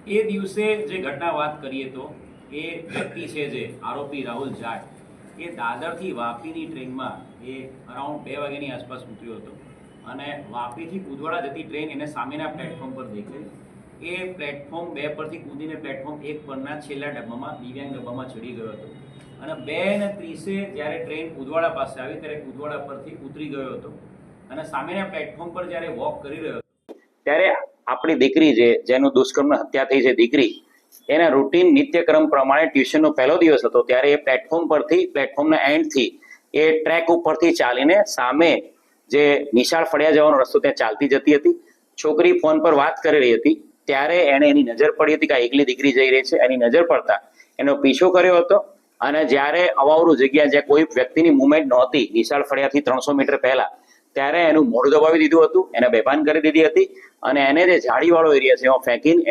એ દિવસે જે ઘટના વાત કરીએ તો એ વ્યક્તિ છે જે આરોપી રાહુલ જાટ એ દાદરથી વાપીની ટ્રેનમાં એ અરાઉન્ડ 2 વાગ્યાની આસપાસ ઉતર્યો હતો અને વાપીથી ઉદવાડા જતી ટ્રેન એને સામેના પ્લેટફોર્મ પર દેખાઈ. એ પ્લેટફોર્મ 2 પરથી કૂદીને પ્લેટફોર્મ 1 પરના છેલ્લા ડબ્બામાં દિવ્યાંગ ડબ્બામાં ચડી ગયો હતો અને 2:30 જ્યારે ટ્રેન ઉદવાડા પાસે આવી ત્યારે ઉદવાડા પરથી ઉતરી ગયો હતો અને સામેના પ્લેટફોર્મ પર જ્યારે વોક કરી રહ્યો હતો ત્યારે આપણી દીકરી છે જેનું દુષ્કર્મ હત્યા થઈ છે દીકરી, એના રૂટીન નિત્યક્રમ પ્રમાણે ટ્યુશનનો પહેલો દિવસ હતો ત્યારે એ પ્લેટફોર્મ પરથી પ્લેટફોર્મના એન્ડથી એ ટ્રેક ઉપરથી ચાલીને સામે જે નિશાળ ફળિયા જવાનો રસ્તો ત્યાં ચાલતી જતી હતી. છોકરી ફોન પર વાત કરી રહી હતી ત્યારે એને એની નજર પડી હતી કે એકલી દીકરી જઈ રહી છે. એની નજર પડતા એનો પીછો કર્યો હતો અને જ્યારે અવાવરું જગ્યા જ્યાં કોઈ વ્યક્તિની મુવમેન્ટ નહોતી નિશાળ ફળિયાથી 300 મીટર પહેલા ત્યારે એનું મોઢું દબાવી દીધું હતું, એને બેભાન કરી દીધી હતી અને એને જે ઝાડીવાળો એરિયા છે એમાં ફેંકીને